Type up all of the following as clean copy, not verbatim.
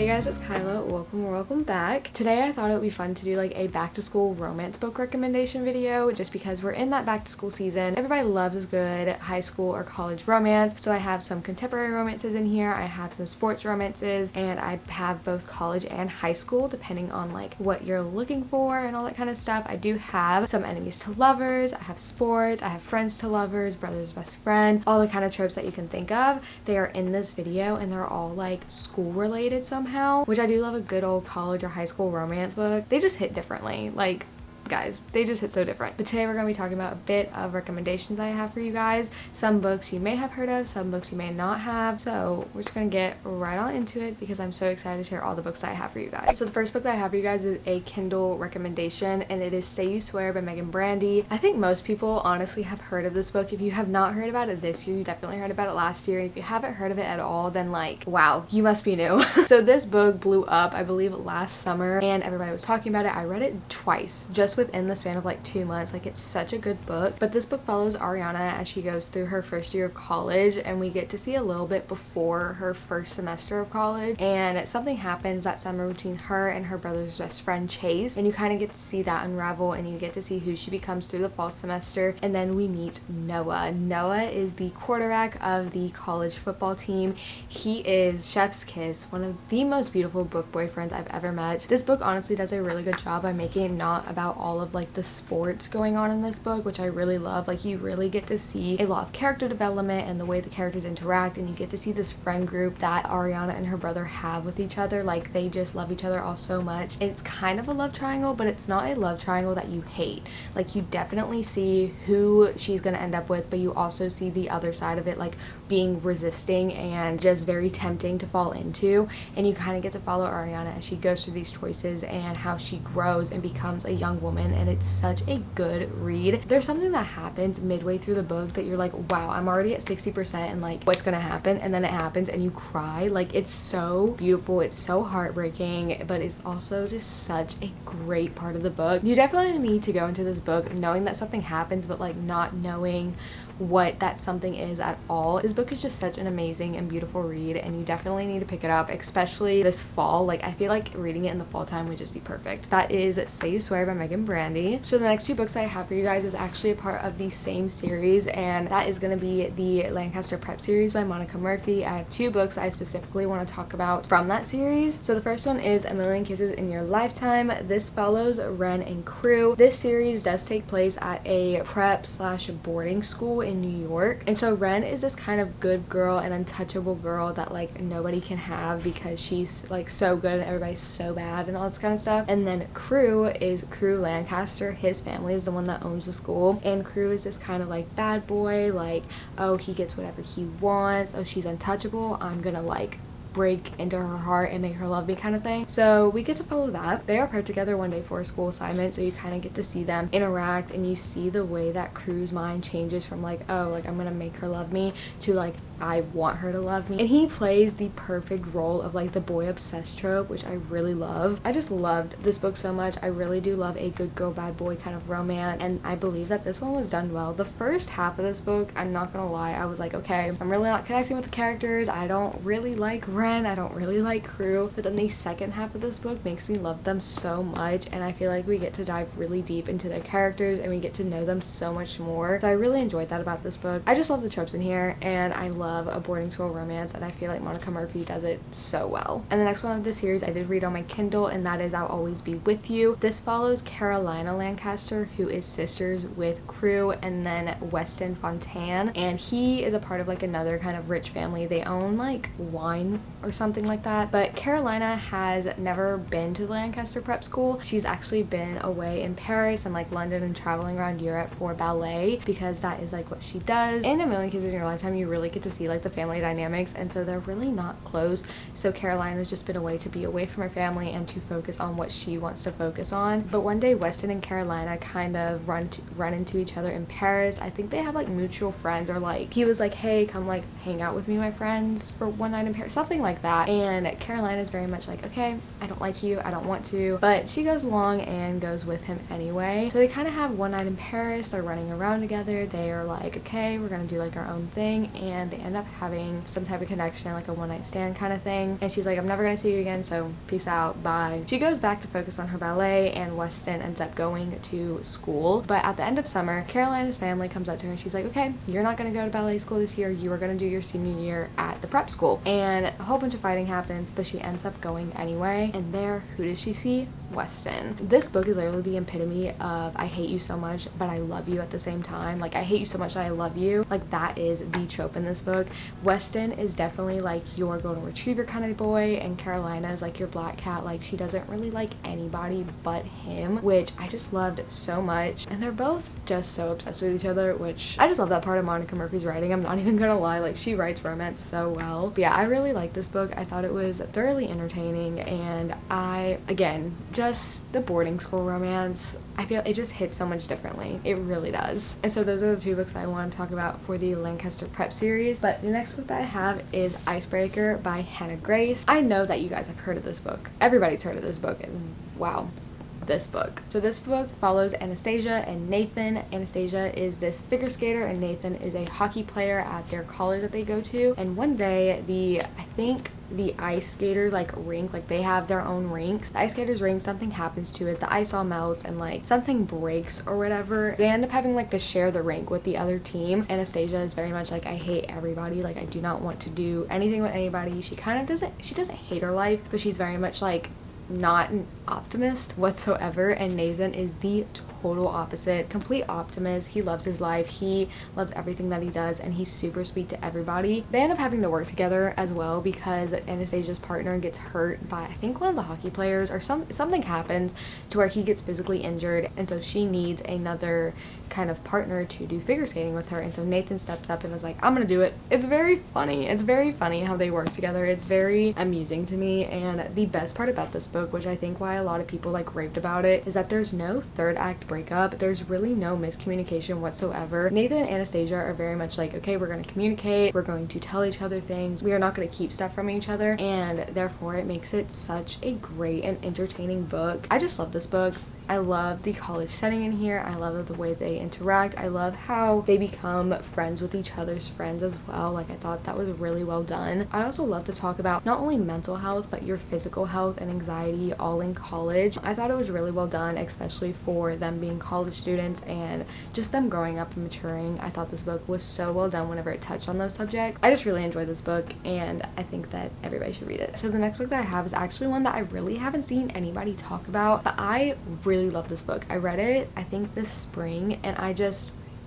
guys, it's Kyla. Welcome or welcome back. Today I thought it would be fun to do like a back to school romance book recommendation video just because we're in that back to school season. Everybody loves a good high school or college romance. So I have some contemporary romances in here. I have some sports romances, and I have both college and high school depending on like what you're looking for and all that kind of stuff. I do have some enemies to lovers, I have sports, I have friends to lovers, brother's best friend, all the kind of tropes that you can think of. They are in this video and they're all like school related somehow, which I do love a good old college or high school romance book. They just hit differently. Like, guys, they just hit so different. But today we're going to be talking about a bit of recommendations I have for you guys. Some books you may have heard of, some books you may not have. So we're just going to get right on into it because I'm so excited to share all the books that I have for you guys. So the first book that I have for you guys is a Kindle recommendation, and it is Say You Swear by Megan Brandy. I think most people honestly have heard of this book. If you have not heard about it this year, you definitely heard about it last year. And if you haven't heard of it at all, then like, wow, you must be new. So this book blew up, I believe, last summer, and everybody was talking about it. I read it twice just within the span of like 2 months. Like, it's such a good book. But this book follows Ariana as she goes through her first year of college, and we get to see a little bit before her first semester of college, and something happens that summer between her and her brother's best friend Chase, and you kind of get to see that unravel, and you get to see who she becomes through the fall semester. And then we meet Noah. Noah is the quarterback of the college football team. He is chef's kiss, one of the most beautiful book boyfriends I've ever met. This book honestly does a really good job by making it not about all of like the sports going on in this book, which I really love. Like, you really get to see a lot of character development and the way the characters interact, and you get to see this friend group that Ariana and her brother have with each other. Like, they just love each other all so much. It's kind of a love triangle, but it's not a love triangle that you hate. Like, you definitely see who she's gonna end up with, but you also see the other side of it, like being resisting and just very tempting to fall into. And you kind of get to follow Ariana as she goes through these choices and how she grows and becomes a young woman. And it's such a good read. There's something that happens midway through the book that you're like, wow, I'm already at 60% and like, what's gonna happen? And then it happens and you cry. Like, it's so beautiful, it's so heartbreaking, but it's also just such a great part of the book. You definitely need to go into this book knowing that something happens, but like not knowing what that something is at all. This book is just such an amazing and beautiful read, and you definitely need to pick it up, especially this fall. Like, I feel like reading it in the fall time would just be perfect. That is Say You Swear by Megan Brandy. So the next two books I have for you guys is actually a part of the same series, and that is going to be the Lancaster Prep series by Monica Murphy. I have two books I specifically want to talk about from that series. So the first one is A Million Kisses in Your Lifetime. This follows Ren and Crew. This series does take place at a prep slash boarding school in New York, and so Ren is this kind of good girl and untouchable girl that like nobody can have because she's like so good and everybody's so bad and all this kind of stuff. And then Crew is Crew Lancaster. His family is the one that owns the school, and Crew is this kind of like bad boy, like, oh, he gets whatever he wants, oh, she's untouchable, I'm gonna like break into her heart and make her love me kind of thing. So we get to follow that. They are paired together one day for a school assignment, so you kind of get to see them interact, and you see the way that Crew's mind changes from like, oh, like I'm gonna make her love me, to like, I want her to love me. And he plays the perfect role of like the boy obsessed trope, which I really love. I just loved this book so much. I really do love a good girl bad boy kind of romance, and I believe that this one was done well. The first half of this book, I'm not gonna lie, I was like, okay, I'm really not connecting with the characters. I don't really like Ren, I don't really like Crew. But then the second half of this book makes me love them so much, and I feel like we get to dive really deep into their characters and we get to know them so much more. So I really enjoyed that about this book. I just love the tropes in here, and I love a boarding school romance, and I feel like Monica Murphy does it so well. And the next one of the series I did read on my Kindle, and that is I'll Always Be With You. This follows Carolina Lancaster, who is sisters with Crew, and then Weston Fontaine, and he is a part of like another kind of rich family. They own like wine or something like that. But Carolina has never been to the Lancaster Prep School. She's actually been away in Paris and like London and traveling around Europe for ballet, because that is like what she does. In A Million Kisses in Your Lifetime, you really get to see like the family dynamics, and so they're really not close. So Carolina's just been away to be away from her family and to focus on what she wants to focus on. But one day Weston and Carolina kind of run into each other in Paris. I think they have like mutual friends, or like he was like, hey, come like hang out with me, my friends, for one night in Paris, something like like that. And Caroline is very much like, okay, I don't like you, I don't want to, but she goes along and goes with him anyway. So they kind of have one night in Paris, they're running around together, they are like, okay, we're gonna do like our own thing, and they end up having some type of connection, like a one night stand kind of thing. And she's like, I'm never gonna see you again, so peace out, bye. She goes back to focus on her ballet, and Weston ends up going to school. But at the end of summer, Carolina's family comes up to her and she's like, okay, you're not gonna go to ballet school this year, you are gonna do your senior year at the prep school. And a whole bunch of fighting happens, but she ends up going anyway. And there, who does she see? Weston. This book is literally the epitome of I hate you so much but I love you at the same time. Like, I hate you so much that I love you. Like, that is the trope in this book. Weston is definitely like your golden retriever kind of boy, and Carolina is like your black cat. Like, she doesn't really like anybody but him, which I just loved so much. And they're both just so obsessed with each other, which I just love that part of Monica Murphy's writing. I'm not even gonna lie, like, she writes romance so well. But yeah, I really like this book. I thought it was thoroughly entertaining, and again, just the boarding school romance, I feel it just hits so much differently. It really does. And so those are the two books I want to talk about for the Lancaster Prep series. But the next book that I have is Icebreaker by Hannah Grace. I know that you guys have heard of this book. Everybody's heard of this book, and wow, this book. So this book follows Anastasia and Nathan. Anastasia is this figure skater and Nathan is a hockey player at their college that they go to. And one day I think the ice skaters like rink, like they have their own rinks. The ice skaters rink, something happens to it, the ice all melts and like something breaks or whatever. They end up having like to share the rink with the other team. Anastasia is very much like, I hate everybody, like I do not want to do anything with anybody. She doesn't hate her life, but she's very much like not an optimist whatsoever. And Nathan is the total opposite, complete optimist. He loves his life, he loves everything that he does, and he's super sweet to everybody. They end up having to work together as well because Anastasia's partner gets hurt by I think one of the hockey players, or something happens to where he gets physically injured, and so she needs another kind of partner to do figure skating with her. And so Nathan steps up and is like, I'm gonna do it. It's very funny how they work together. It's very amusing to me. And the best part about this book, which I think why a lot of people like raved about it, is that there's no third act breakup. There's really no miscommunication whatsoever. Nathan and Anastasia are very much like, okay, we're going to communicate, we're going to tell each other things, we are not going to keep stuff from each other, and therefore it makes it such a great and entertaining book. I just love this book. I love the college setting in here. I love the way they interact. I love how they become friends with each other's friends as well. Like, I thought that was really well done. I also love to talk about not only mental health, but your physical health and anxiety all in college. I thought it was really well done, especially for them being college students and just them growing up and maturing. I thought this book was so well done whenever it touched on those subjects. I just really enjoyed this book, and I think that everybody should read it. So the next book that I have is actually one that I really haven't seen anybody talk about, but I really love this book. I read it I think this spring, and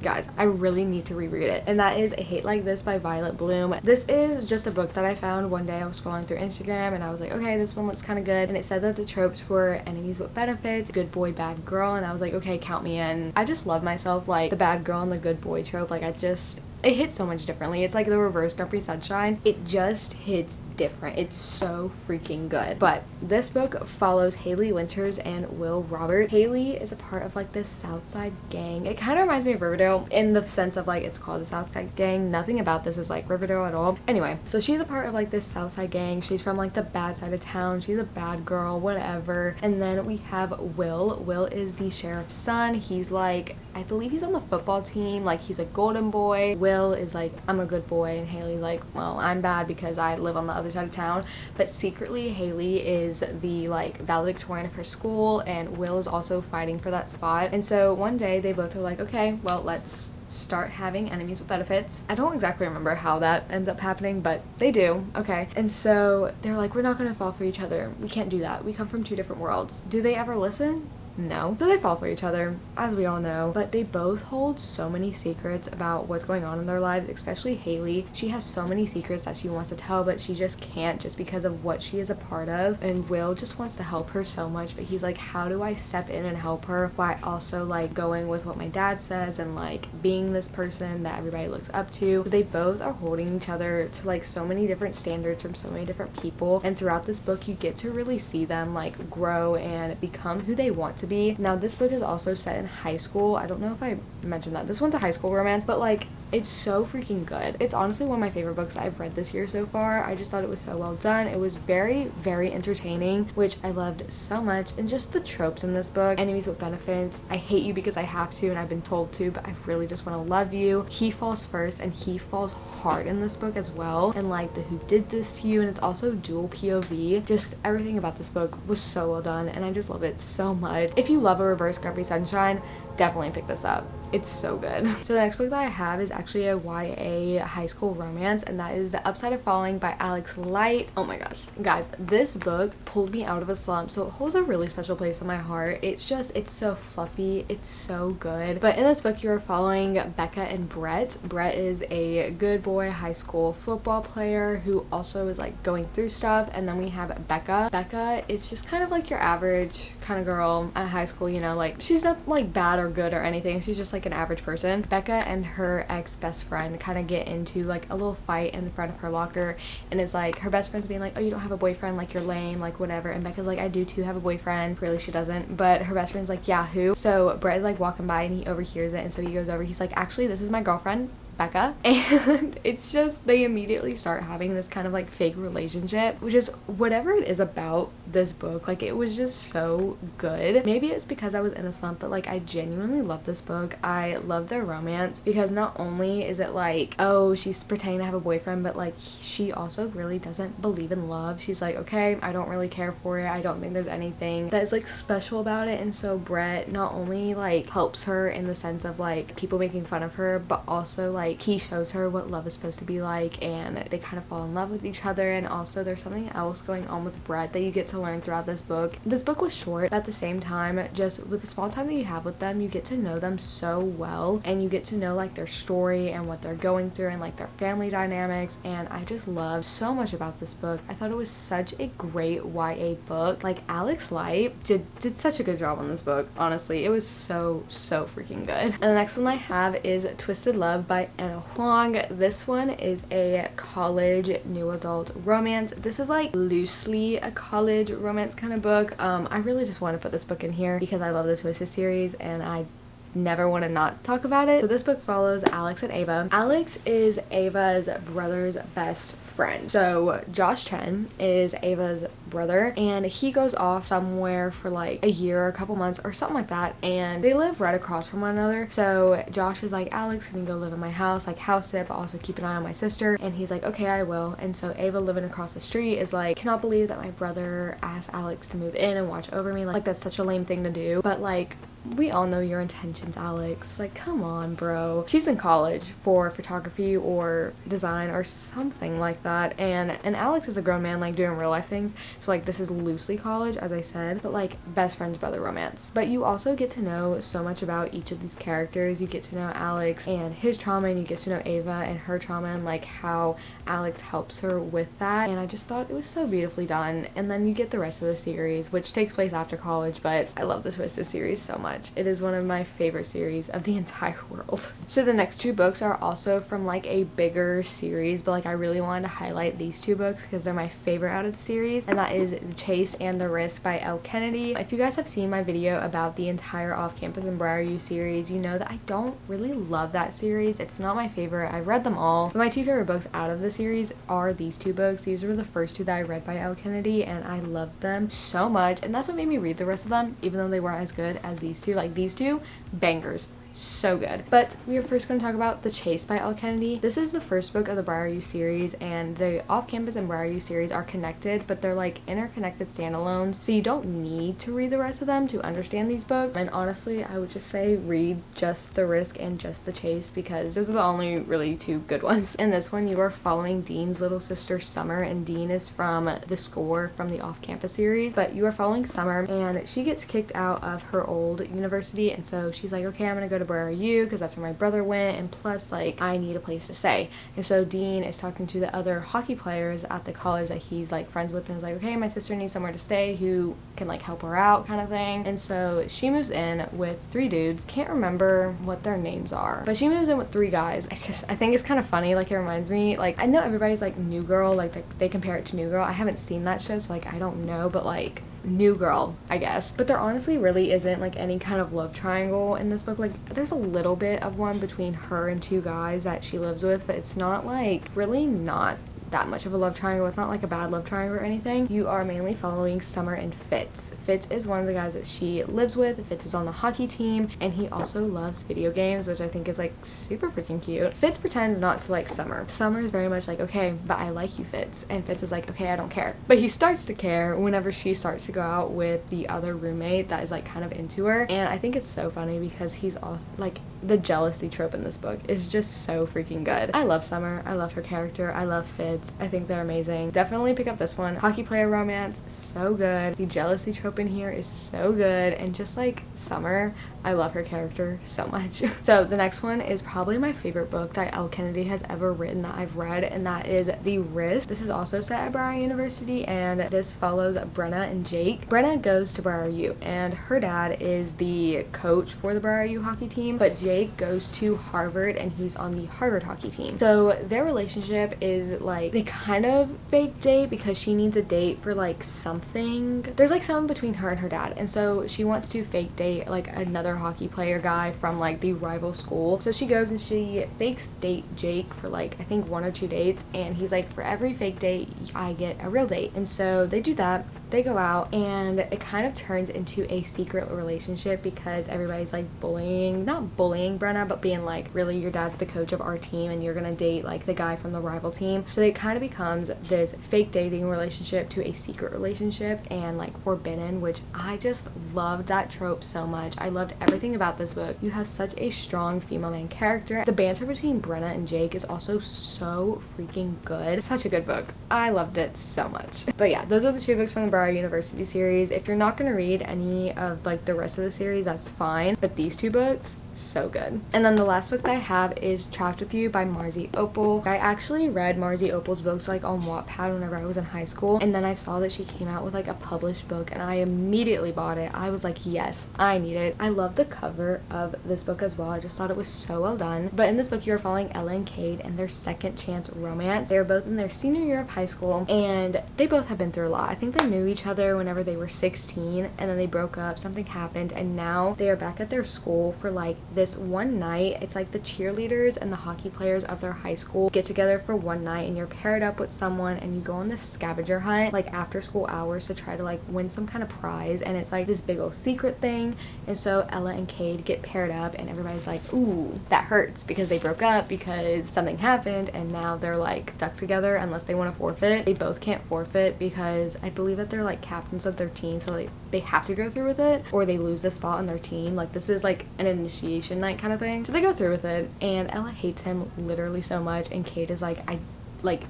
guys, I really need to reread it, and that is A Hate Like This by Violet Bloom. This is just a book that I found one day. I was scrolling through Instagram and I was like, okay, this one looks kind of good, and it said that the tropes were enemies with benefits, good boy, bad girl, and I was like, okay, count me in. I just love myself, like the bad girl and the good boy trope. Like, it hits so much differently. It's like the reverse Grumpy Sunshine. It just hits different. It's so freaking good. But this book follows Haley Winters and Will Robert. Haley is a part of like this Southside gang. It kind of reminds me of Riverdale in the sense of like it's called the Southside gang. Nothing about this is like Riverdale at all. Anyway, so she's a part of like this Southside gang. She's from like the bad side of town. She's a bad girl, whatever. And then we have Will. Will is the sheriff's son. He's like, I believe he's on the football team. Like, he's a golden boy. Will is like, I'm a good boy, and Haley's like, well, I'm bad because I live on the other side of town. But secretly Haley is the like valedictorian of her school, and Will is also fighting for that spot. And so one day they both are like, okay, well, let's start having enemies with benefits. I don't exactly remember how that ends up happening, but they do. Okay. And so they're like, we're not gonna fall for each other. We can't do that. We come from two different worlds. Do they ever listen? No. So they fall for each other, as we all know, but they both hold so many secrets about what's going on in their lives, especially Haley. She has so many secrets that she wants to tell, but she just can't, just because of what she is a part of. And Will just wants to help her so much, but he's like, how do I step in and help her while also like going with what my dad says and like being this person that everybody looks up to? So they both are holding each other to like so many different standards from so many different people, and throughout this book you get to really see them like grow and become who they want to be. Now this book is also set in high school. I don't know if I mentioned that. This one's a high school romance, but like It's so freaking good. It's honestly one of my favorite books I've read this year so far. I just thought it was so well done. It was very, very entertaining, which I loved so much. And just the tropes in this book, enemies with benefits, I hate you because I have to and I've been told to, but I really just want to love you. He falls first and he falls hard in this book as well, and like the who did this to you, and it's also dual POV. Just everything about this book was so well done and I just love it so much. If you love a reverse Grumpy Sunshine, definitely pick this up. It's so good. So the next book that I have is actually a YA high school romance, and that is The Upside of Falling by Alex Light. Oh my gosh, guys, this book pulled me out of a slump, so it holds a really special place in my heart. It's so fluffy, it's so good. But in this book you are following Becca and Brett. Brett is a good boy high school football player who also is like going through stuff, and then we have Becca. Becca is just kind of like your average kind of girl at high school, you know, like she's not like bad or good or anything, she's just like an average person. Becca and her ex-best friend kind of get into like a little fight in the front of her locker, and it's like her best friend's being like, oh, you don't have a boyfriend, like you're lame, like whatever, and Becca's like, I do too have a boyfriend. Really, she doesn't, but her best friend's like, yeah, who? So Brett is like walking by and he overhears it, and so he goes over, he's like, actually this is my girlfriend Becca. And it's just, they immediately start having this kind of like fake relationship, which is whatever it is about this book, like it was just so good. Maybe it's because I was in a slump, but like I genuinely love this book. I love their romance because not only is it like, oh, she's pretending to have a boyfriend, but like she also really doesn't believe in love. She's like, okay, I don't really care for it, I don't think there's anything that is like special about it. And so Brett not only like helps her in the sense of like people making fun of her, but also like he shows her what love is supposed to be like, and they kind of fall in love with each other. And also there's something else going on with Brett that you get to learn throughout this book. This book was short, but at the same time, just with the small time that you have with them, you get to know them so well, and you get to know like their story and what they're going through and like their family dynamics. And I just loved so much about this book. I thought it was such a great YA book. Like Alex Light did such a good job on this book. Honestly, it was so freaking good. And the next one I have is Twisted Love by Anna Huang. This one is a college new adult romance. This is like loosely a college romance kind of book. I really just want to put this book in here because I love the Twisted series and I never want to not talk about it. So this book follows Alex and Ava. Alex is Ava's brother's best friend. So Josh Chen is Ava's brother, and he goes off somewhere for like a year or a couple months or something like that, and they live right across from one another. So Josh is like, Alex, can you go live in my house, like house sit, but also keep an eye on my sister? And he's like, okay, I will. And so Ava, living across the street, is like, cannot believe that my brother asked Alex to move in and watch over me. Like that's such a lame thing to do, but like we all know your intentions, Alex. Like, come on, bro. She's in college for photography or design or something like that. And Alex is a grown man, like, doing real life things. So, like, this is loosely college, as I said, but, like, best friends, brother romance. But you also get to know so much about each of these characters. You get to know Alex and his trauma, and you get to know Ava and her trauma, and, like, how Alex helps her with that. And I just thought it was so beautifully done. And then you get the rest of the series, which takes place after college, but I love this Twisted series so much. It is one of my favorite series of the entire world. So the next two books are also from like a bigger series, but like I really wanted to highlight these two books because they're my favorite out of the series, and that is The Chase and the Risk by Elle Kennedy. If you guys have seen my video about the entire Off Campus and Briar U series, you know that I don't really love that series. It's not my favorite. I read them all, but my two favorite books out of the series are these two books. These were the first two that I read by Elle Kennedy, and I loved them so much, and that's what made me read the rest of them, even though they weren't as good as these two. Like these two, bangers. So good. But we are first going to talk about The Chase by Elle Kennedy. This is the first book of the Briar U series, and the Off Campus and Briar U series are connected, but they're like interconnected standalones, so you don't need to read the rest of them to understand these books. And honestly, I would just say read just The Risk and just The Chase because those are the only really two good ones. In this one, you are following Dean's little sister Summer, and Dean is from The Score from the Off Campus series, but you are following Summer, and she gets kicked out of her old university, and so she's like, okay, I'm gonna go to Briar U because that's where my brother went, and plus like I need a place to stay. And so Dean is talking to the other hockey players at the college that he's like friends with, and is like, okay, my sister needs somewhere to stay, who can like help her out kind of thing. And so she moves in with three dudes, can't remember what their names are, but she moves in with three guys. I think it's kind of funny, like it reminds me, like I know everybody's like New Girl, like they compare it to New Girl. I haven't seen that show, so like I don't know, but like new girl, I guess. But there honestly really isn't like any kind of love triangle in this book. Like there's a little bit of one between her and two guys that she lives with, but it's not like really not that much of a love triangle. It's not like a bad love triangle or anything. You are mainly following Summer and Fitz. Fitz is one of the guys that she lives with. Fitz is on the hockey team, and he also loves video games, which I think is like super freaking cute. Fitz pretends not to like Summer. Summer is very much like, okay, but I like you, Fitz. And Fitz is like, okay, I don't care. But he starts to care whenever she starts to go out with the other roommate that is like kind of into her. And I think it's so funny because he's also like, the jealousy trope in this book is just so freaking good. I love Summer. I love her character. I love Fitz. I think they're amazing. Definitely pick up this one. Hockey player romance, so good. The jealousy trope in here is so good. And just like Summer, I love her character so much. So the next one is probably my favorite book that Elle Kennedy has ever written that I've read, and that is The Risk. This is also set at Briar University, and this follows Brenna and Jake. Brenna goes to Briar U, and her dad is the coach for the Briar U hockey team, but Jake goes to Harvard and he's on the Harvard hockey team. So their relationship is like, they kind of fake date because she needs a date for like something. There's like something between her and her dad, and so she wants to fake date like another hockey player guy from like the rival school. So she goes and she fakes date Jake for like I think 1 or 2 dates, and he's like, for every fake date I get a real date. And so they do that. They go out, and it kind of turns into a secret relationship because everybody's like not bullying Brenna, but being like, really, your dad's the coach of our team and you're gonna date like the guy from the rival team. So it kind of becomes this fake dating relationship to a secret relationship and like forbidden, which I just loved that trope so much. I loved everything about this book. You have such a strong female main character. The banter between Brenna and Jake is also so freaking good. Such a good book. I loved it so much. But yeah, those are the 2 books from the Briar University series. If you're not going to read any of like the rest of the series, that's fine, but these 2 books, so good. And then the last book that I have is Trapped With You by Marzi Opal. I actually read Marzi Opal's books like on Wattpad whenever I was in high school, and then I saw that she came out with like a published book and I immediately bought it. I was like, yes, I need it. I love the cover of this book as well. I just thought it was so well done. But in this book, you're following Ella and Cade and their second chance romance. They're both in their senior year of high school, and they both have been through a lot. I think they knew each other whenever they were 16, and then they broke up, something happened, and now they are back at their school for like this one night. It's like the cheerleaders and the hockey players of their high school get together for one night, and you're paired up with someone and you go on this scavenger hunt like after school hours to try to like win some kind of prize, and it's like this big old secret thing. And so Ella and Cade get paired up, and everybody's like, ooh, that hurts because they broke up because something happened, and now they're like stuck together unless they want to forfeit. They both can't forfeit because I believe that they're like captains of their team, so they have to go through with it or they lose the spot on their team. Like this is like an initiation night kind of thing. So they go through with it, and Ella hates him literally so much, and Cade is like,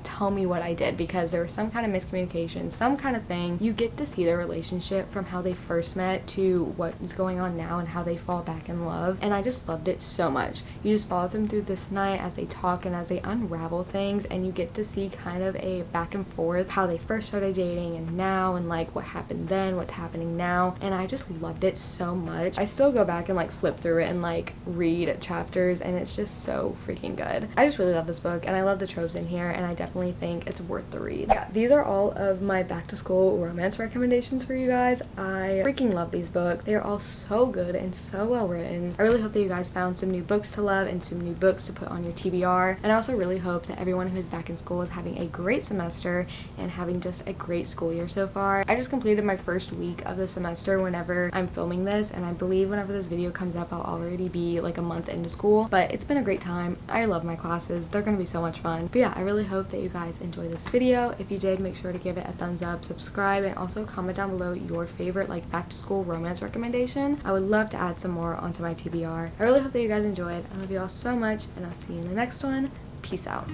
tell me what I did, because there was some kind of miscommunication, some kind of thing. You get to see their relationship from how they first met to what is going on now and how they fall back in love, and I just loved it so much. You just follow them through this night as they talk and as they unravel things, and you get to see kind of a back and forth, how they first started dating and now, and like what happened then, what's happening now, and I just loved it so much. I still go back and like flip through it and like read chapters, and it's just so freaking good. I just really love this book, and I love the tropes in here, and I definitely think it's worth the read. Yeah, these are all of my back to school romance recommendations for you guys. I freaking love these books. They are all so good and so well written. I really hope that you guys found some new books to love and some new books to put on your TBR, and I also really hope that everyone who is back in school is having a great semester and having just a great school year so far. I just completed my first week of the semester whenever I'm filming this, and I believe whenever this video comes up I'll already be like a month into school, but it's been a great time. I love my classes. They're gonna be so much fun. But yeah, I really hope that you guys enjoy this video. If you did, make sure to give it a thumbs up, subscribe, and also comment down below your favorite like back to school romance recommendation. I would love to add some more onto my TBR. I really hope that you guys enjoyed. I love you all so much, and I'll see you in the next one. Peace out.